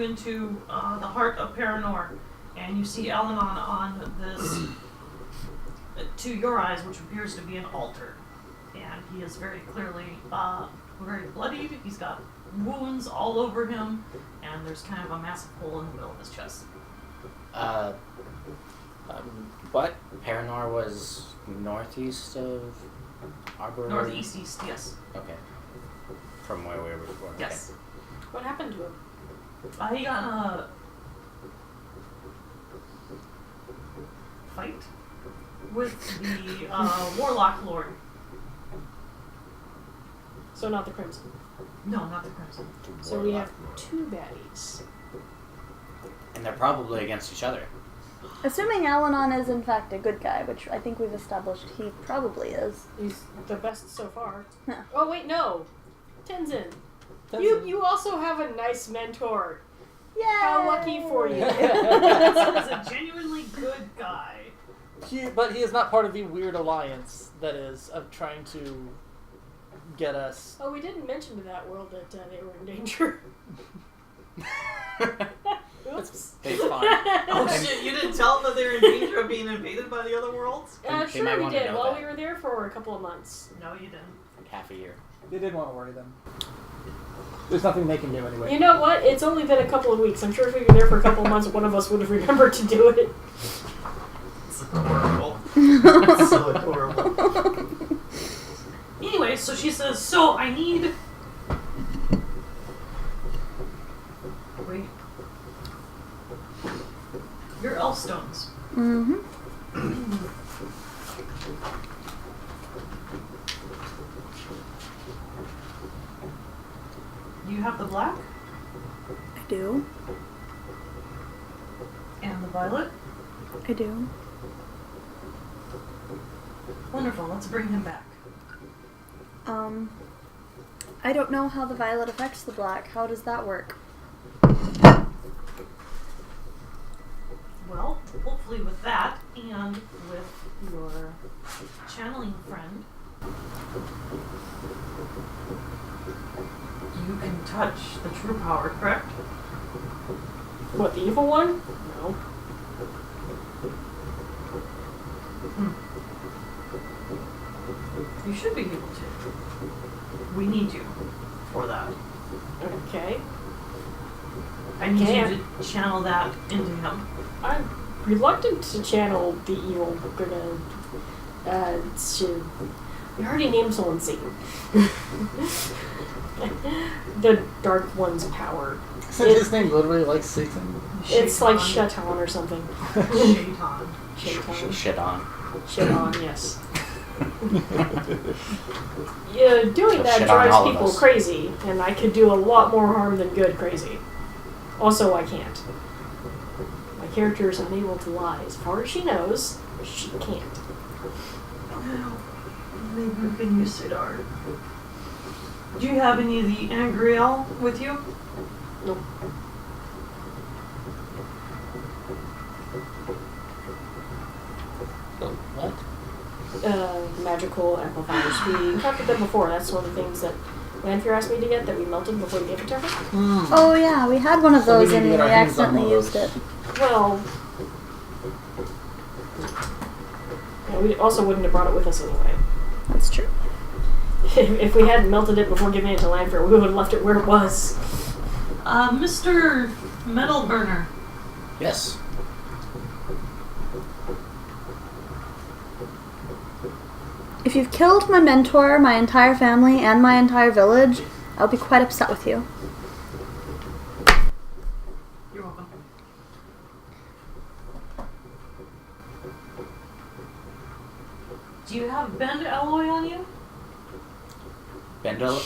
into the heart of Paranor, and you see Allanon on this, to your eyes, which appears to be an altar. And he is very clearly very bloodied. He's got wounds all over him, and there's kind of a massive hole in the middle of his chest. What? Paranor was northeast of Arbor? Northeast, yes. Okay. From where we were before. Yes. Okay. What happened to him? He got in a fight with the Warlock Lord. So not the Crimson. No, not the Crimson. So we have two baddies. And they're probably against each other. Assuming Allanon is in fact a good guy, which I think we've established he probably is. He's the best so far. Yeah. Oh wait, no. Tenzin. You also have a nice mentor. Yay! How lucky for you. He's a genuinely good guy. But he is not part of the weird alliance that is of trying to get us. Oh, we didn't mention to that world that they were in danger. Oops. It's fine. Oh shit, you didn't tell them that they were in danger of being invaded by the other worlds? They Sure might we want to did. know Well, that. we were there for a couple of months. No, you didn't. Like half a year. They didn't want to worry them. There's nothing they can do anyway. You know what? It's only been a couple of weeks. I'm sure if we were there for a couple of months, one of us would have remembered to do it. It's adorable. It's so adorable. Anyway, so she says, so I need... Wait. Your elf stones. Mm-hmm. You have the black I do. and the violet. I do. Wonderful, let's bring him back. I don't know how the violet affects the black. How does that work? Well, hopefully with that, and with your channeling friend, you can touch the true power, correct? What, the evil one? No. You should be able to. We need you for that. Okay. I need Okay. you to channel that into him. I'm reluctant to channel the evil. We already named someone Satan. The Dark One's power. Isn't his name literally like Satan? It's like Shaitan. Shaitan or something. Shaitan. Shaitan. Shit on. Shaitan, yes. Yeah, doing So that shit on drives all of people us. crazy, and I could do a lot more harm than good crazy. Also, I can't. My character is unable to lie. As far as she knows, she can't. Well, maybe we can use Sidar. Do you have any of the Angriel with you? Nope. What? Magical amplifiers. We talked about them before. That's one of the things that Lanfear asked me to get that we melted before we gave it to her. Oh yeah, we had one of So we those need to and we get our hands on accidentally one of used those. it. Well, yeah, we also wouldn't have brought it with us anyway. That's true. If we hadn't melted it before giving it to Lanfear, we would have left it where it was. Mr. Metal Burner. Yes. If you've killed my mentor, my entire family, and my entire village, I'll be quite upset with you. You're welcome. Do you have bend alloy on you? Bendel?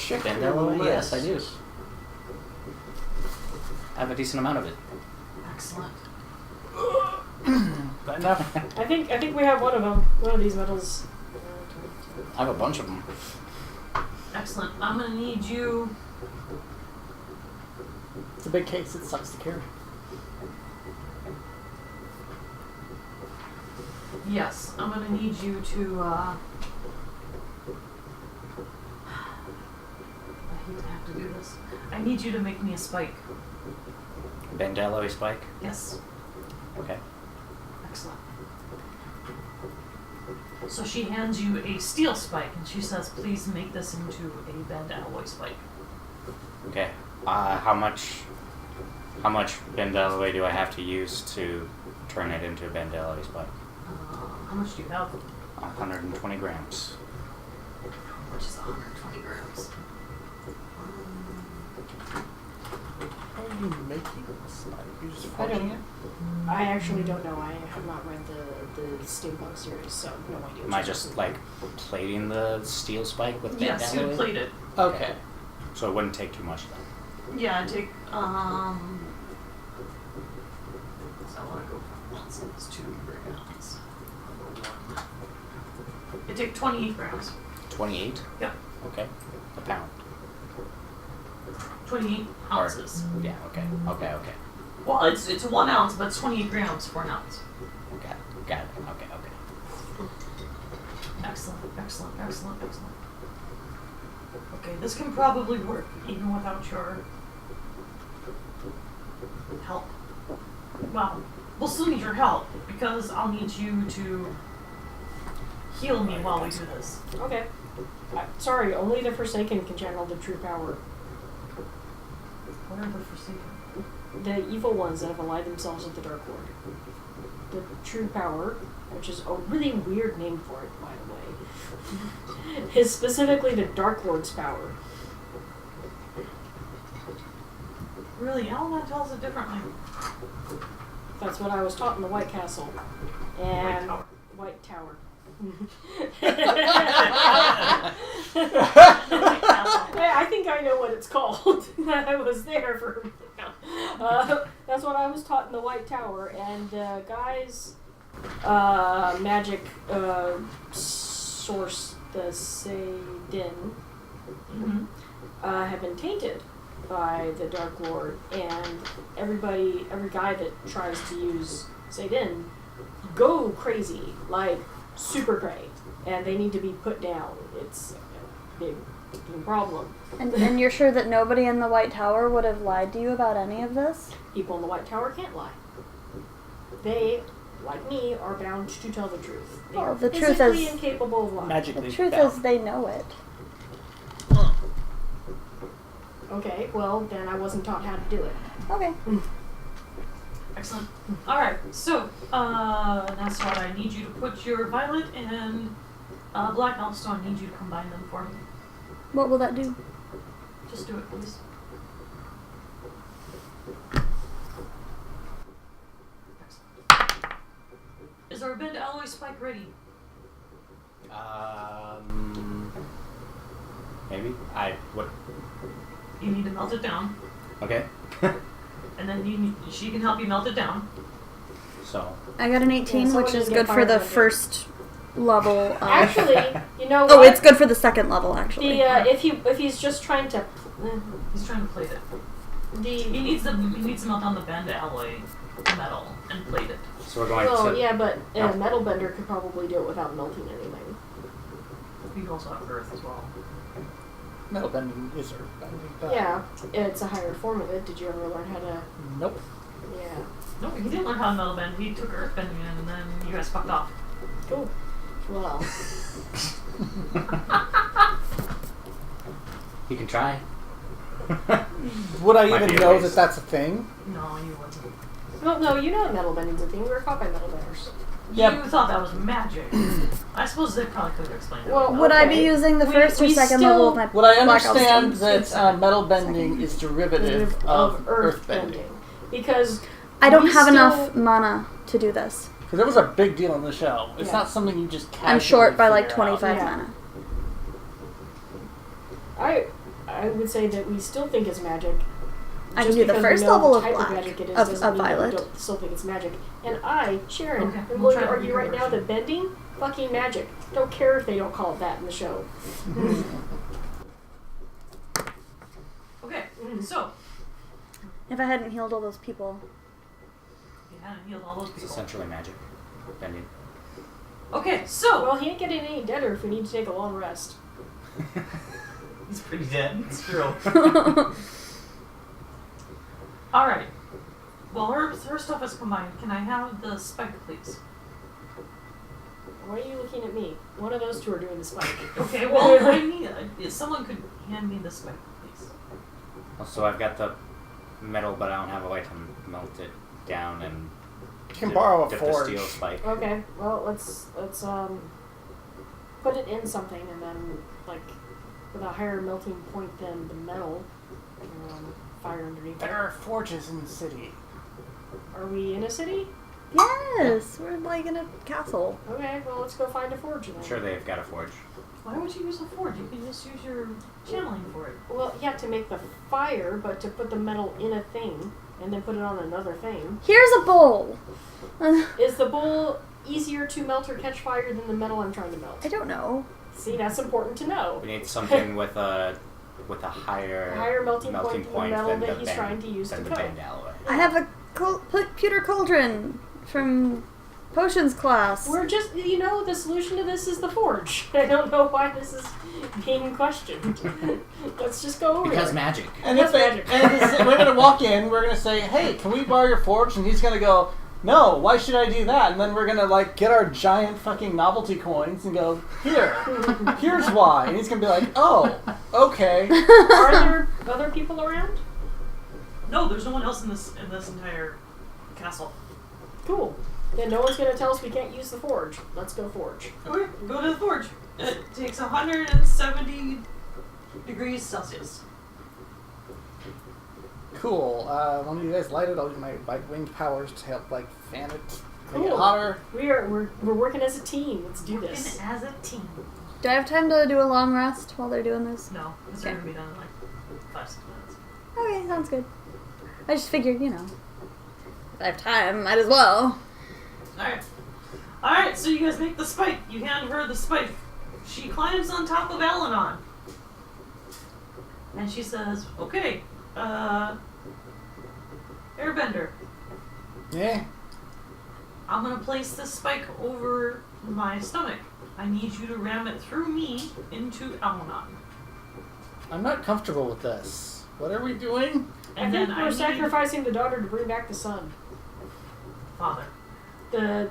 Yes, I do. I have a decent amount of it. Excellent. But enough. I think we have one of them. One of these metals. I have a bunch of them. Excellent. I'm gonna need you. It's a big case. It sucks to carry. Yes, I'm gonna need you to. I hate to have to do this. I need you to make me a spike. Bend alloy spike. Yes. Okay. Excellent. So she hands you a steel spike and she says, please make this into a bend alloy spike. Okay. How much bend alloy do I have to use to turn it into a bend alloy spike? How much do you have? 120 grams. Which is 120 grams. How are you making this? You're just I forging don't. it? I actually don't know. I have not read the steampunk series, so no idea. Am I just like plating the steel spike with bend Yes, you alloy? would plate it. Okay. So it wouldn't take too much then. Yeah, take, so I want to go from ounces to grams. It take 28 grams. 28? Yep. Okay. A pound. 28 ounces. Yeah, okay. Okay. Well, it's 1 ounce, but it's 28 grams for an ounce. Got it. Okay. Excellent. Okay, this can probably work even without your help. Well, we'll still need your help because I'll need you to heal me while we do this. Okay. Sorry, only the Forsaken can channel the true power. What are the Forsaken? The evil ones that have allied themselves with the Dark Lord. The true power, which is a really weird name for it, by the way, is specifically the Dark Lord's power. Really, Allanon tells it differently. That's what I was taught in the White Castle. And Tower. White Tower. I think I know what it's called. I was there for. That's what I was taught in the White Tower, and guys, magic source, the Seidin, have been tainted by the Dark Lord, and every guy that tries to use Seidin go crazy, like super cray, and they need to be put down. It's a big problem. And you're sure that nobody in the White Tower would have lied to you about any of this? People in the White Tower can't lie. They, like me, are bound to tell the truth. They Well, are the truth physically is- incapable of lying. Magically The truth bound. is they know it. Okay, well, then I wasn't taught how to do it. Okay. Excellent. Alright, so, that's what I need you to put your violet and black elfstone. I need you to combine them for me. What will that do? Just do it, please. Excellent. Is our bend alloy spike ready? Maybe. What? You need to melt it down, Okay. and then she can help you melt it down. So. I got an 18, Yeah, which someone is did good get for the fired. first level. Actually, you know Oh, what? it's good for the second level, actually. If he's just trying to, He's trying to plate it. He needs to melt down the bend alloy metal and plate it. So we're going well, to. yeah, but No. a metal bender could probably do it without melting anything. You also have earth as well. Metal bending is earth bending. but- Yeah, it's a higher form of it. Did you ever learn how to? Nope. Yeah. No, he didn't learn how to metal bend. He took earth bending and then you guys fucked off. Cool. Well, You can try. Would I Might even be a know waste. that that's a thing? No, you wouldn't. well, no, you know metal bending's a thing. We were caught by metal benders. Yep. You thought that was magic. I suppose they probably could have explained it. Well, Would I be okay. using the We- first or we second still- level of my Would I Black understand Elfstone? that metal bending is derivative of earth bending? Because I don't we have still- enough mana to do this. Because that was a big deal on the show. It's Yeah. not something you just casually I'm short by like figure out. 25 Yeah. mana. I would say that we still think it's magic. I can Just do the because we first know level the of type black, magic it is of doesn't mean that we violet. don't still think it's magic. And I, Sharon, Okay, am we'll going try to to argue do right now conversion. that bending, fucking magic. Don't care if they don't call it that in the show. Okay, so If I hadn't healed all those people. you hadn't healed all those It's people. essentially magic. Bending. Okay, so Well, he ain't getting any deader if we need to take a long rest. he's pretty dead. It's true. All right. Well, her stuff is combined. Can I have the spike, please? Why are you looking at me? One of those two are doing the spike. Okay, well, I need... if someone could hand me the spike, please. So I've got the metal, but I don't have a way to melt it down and You can borrow a dip forge. the steel spike. Okay, well, let's put it in something and then, like, with a higher melting point than the metal, fire underneath There it. are forges in the city. Are we in a city? Yes, we're like in a castle. Okay, well, let's go find a forge then. I'm sure they've got a forge. Why would you use a forge? You can just use your channeling for it. Well, yeah, to make the fire, but to put the metal in a thing and then put it on another thing. Here's a bowl. Is the bowl easier to melt or catch fire than the metal I'm trying to melt? I don't know. See, that's important to know. We need something with a higher melting point than the metal than that the he's bend- trying to use than to the cook. bend alloy. I have a pewter cauldron from potions class. We're just, the solution to this is the forge. I don't know why this is being questioned. Let's just go over Because it. magic. And That's if they, magic. and we're gonna walk in, we're gonna say, "Hey, can we borrow your forge?" And he's gonna go, "No, why should I do that?" And then we're gonna get our giant fucking novelty coins and go, here's why." And he's gonna be like, "Oh, okay." Are there other people around? No, there's no one else in this entire castle. Cool. Then no one's gonna tell us we can't use the forge. Let's go forge. Okay, go to the forge. It takes 170 degrees Celsius. Cool. One of you guys light it. I'll use my winged powers to help fan it, make it Cool. hotter. We're working as a team. Let's do this. Working as a team. Do I have time to do a long rest while they're doing this? No, this is Okay. going to be done in like 5-6 minutes. Okay, sounds good. I just figured, if I have time, might as well. Alright, so you guys make the spike. You hand her the spike. She climbs on top of Allanon. And she says, okay, Airbender, Yeah. I'm going to place this spike over my stomach. I need you to ram it through me into Allanon. I'm not comfortable with this. What are we doing? I think we're sacrificing the daughter to bring back the son. Father. The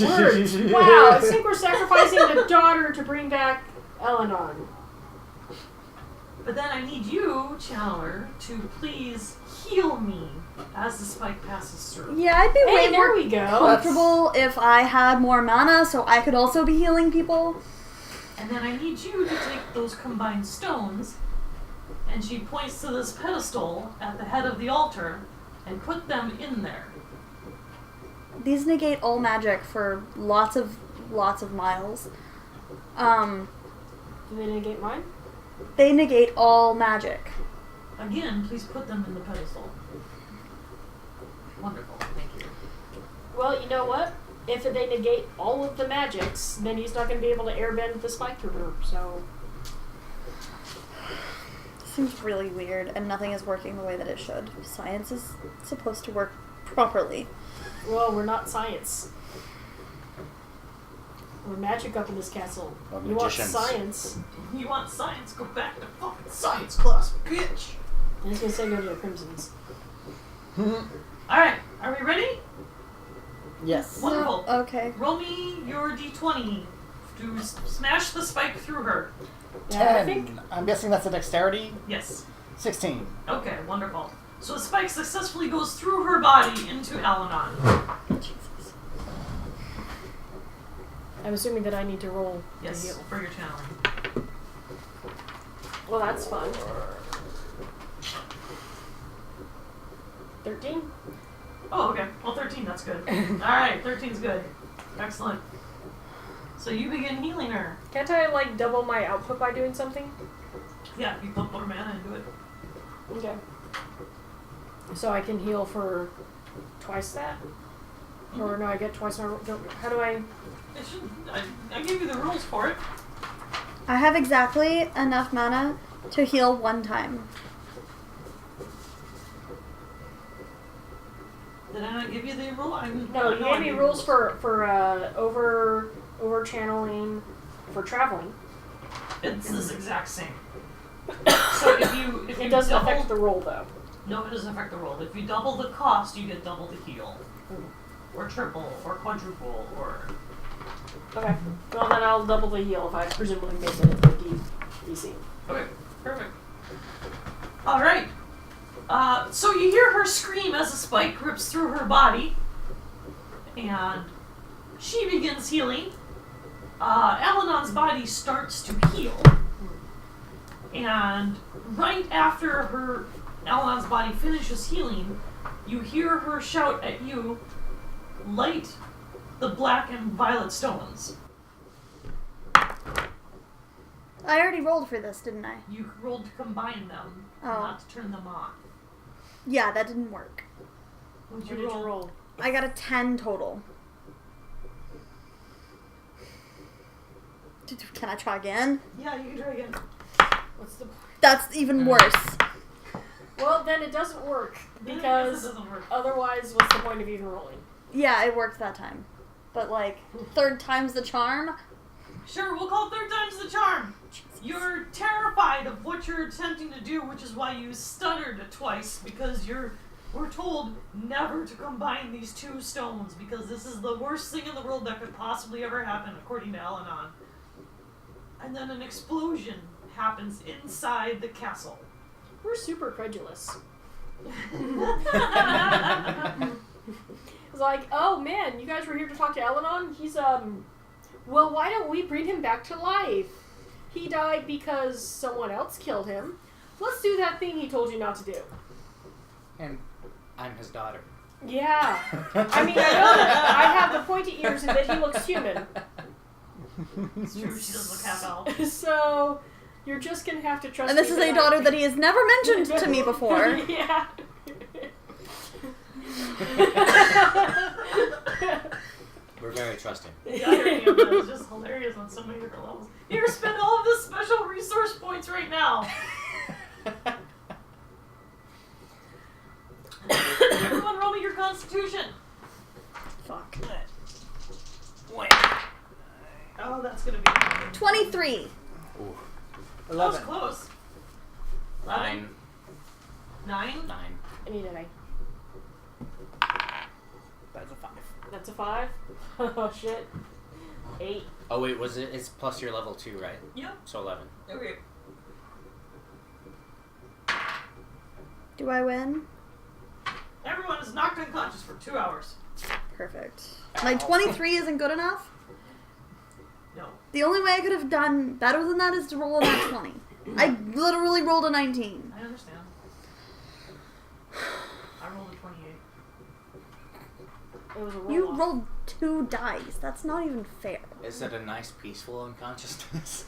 words. Wow, I think we're sacrificing the daughter to bring back Allanon. But then I need you, Channeler, to please heal me as the spike passes through. Yeah, I'd be Hey, way there more we go. comfortable if I had more mana so I could also be healing people. And then I need you to take those combined stones, and she points to this pedestal at the head of the altar, and put them in there. These negate all magic for lots of miles. Do they negate mine? They negate all magic. Again, please put them in the pedestal. Wonderful, thank you. Well, you know what? If they negate all of the magics, then he's not going to be able to airbend the spike through her, so... Seems really weird, and nothing is working the way that it should. Science is supposed to work properly. Well, we're not science. We're magic up in this castle. We're You want magicians. science. You want science? Go back to fucking science class, bitch! I was going to say go to the Crimsons. Alright, are we ready? Yes. Wonderful. Okay. Roll me your d20 to smash the spike through her. Yeah, I think 10. I'm guessing that's a dexterity. Yes. 16. Okay, wonderful. So the spike successfully goes through her body into Allanon. Jesus. I'm assuming that I need to roll to Yes, heal. for your channeling. Well, that's fun. 13? Oh, okay. Well, 13, that's good. Alright, 13's good. Excellent. So you begin healing her. Can't I, double my output by doing something? Yeah, you put more mana into it. Okay. So I can heal for twice that? Or no, I get twice my... How do I... It should, I gave you the rules for it. I have exactly enough mana to heal one time. Did I not give you the rule? No, you gave me rules for over channeling for traveling. It's this exact same. So if you It doesn't double, affect the roll though. No, it doesn't affect the roll. If you double the cost, you get double the heal. Or triple, or quadruple, or... Okay. Well, then I'll double the heal if I presumably make it at DC. Okay, perfect. Alright. So you hear her scream as a spike rips through her body. And she begins healing. Allanon's body starts to heal. And right after Allanon's body finishes healing, you hear her shout at you, light the black and violet stones. I already rolled for this, didn't I? You rolled to combine them, Oh. not to turn them on. Yeah, that didn't work. Would What you did you roll? roll? I got a 10 total. Can I try again? Yeah, you can try again. What's the... That's even worse. Well, then it doesn't work, Then I guess because it doesn't work. otherwise what's the point of even rolling? Yeah, it worked that time. But like, third time's the charm. Sure, we'll call third time's the charm. You're terrified of what you're attempting to do, which is why you stuttered twice, because we're told never to combine these two stones, because this is the worst thing in the world that could possibly ever happen, according to Allanon. And then an explosion happens inside the castle. We're super credulous. It's like, oh man, you guys were here to talk to Allanon? He's, well, why don't we bring him back to life? He died because someone else killed him. Let's do that thing he told you not to do. And I'm his daughter. Yeah. I mean, I know that I have the pointy ears and that he looks human. It's true, she does look half elf. So, you're just gonna have to trust And this me is a daughter that he has never mentioned to me before. Yeah. We're very trusting. The irony of that is just hilarious on so many different levels. Here, spend all of the special resource points right now. Everyone roll me your constitution. Fuck. Wait. Oh, that's gonna be 23. Ooh. That was 11. close. 9. 9? 9. I need an 8. That's a 5. That's a 5? Oh shit. 8. Oh wait, it's plus your level 2, right? Yep. So 11. Okay. Do I win? Everyone is knocked unconscious for 2 hours. Perfect. My 23 isn't good enough. No. The only way I could have done better than that is to roll a nat 20. I literally rolled a 19. I understand. I rolled a 28. It was a roll You off. rolled 2 dice. That's not even fair. Is it a nice peaceful unconsciousness?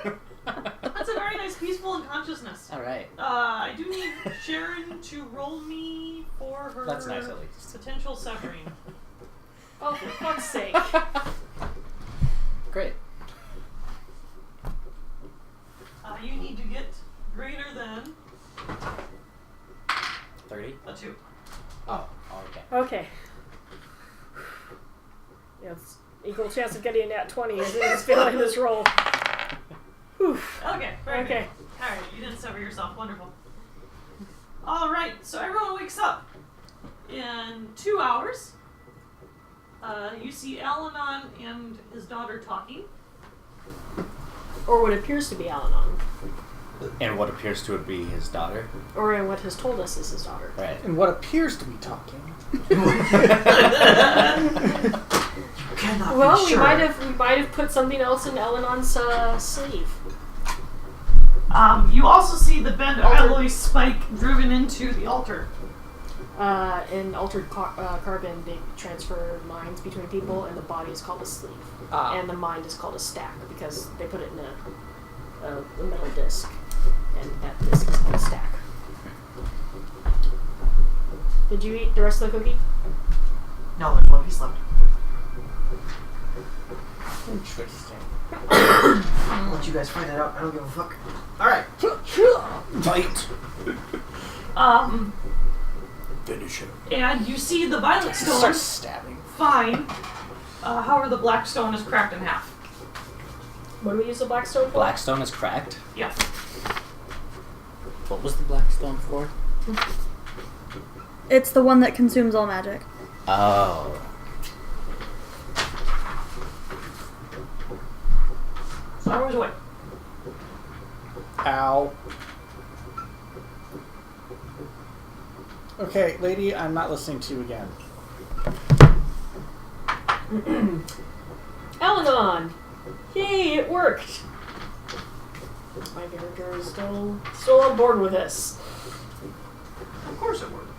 That's a very nice peaceful unconsciousness. Alright. I do need Sharon to roll me for her That's nice at least. potential severing. Oh, for fuck's sake. Great. You need to get greater than 30? a 2. Oh, okay. Okay. Yeah, it's equal chance of getting a nat 20 as it is failing this roll. Whew. Okay, very Okay. good. Alright, you didn't sever yourself. Wonderful. Alright, so everyone wakes up. In 2 hours, you see Allanon and his daughter talking. Or what appears to be Allanon. And what appears to be his daughter. Or in what has told us is his daughter. Right. And what appears to be talking. Cannot Well, we might have put something else in Allanon's sleeve. You also see the bent alloy spike driven into the altar. In altered carbon, they transfer minds between people, and the body is called a sleeve, and the mind is called a stack because they put it in a metal disc, and that disc is called a stack. Did you eat the rest of the cookie? No, there's one piece left. Interesting. I'll let you guys find it out. I don't give a fuck. Alright. Bite! Finish him. And you see the violet Start stone stabbing. fine. However, the black stone is cracked in half. What do we use the black stone for? Blackstone is cracked. Yeah. What was the blackstone for? It's the one that consumes all magic. Oh. Star Wars away. Ow. Okay, lady, I'm not listening to you again. Allanon! Yay, it worked! My character is still on board with this. Of course it worked.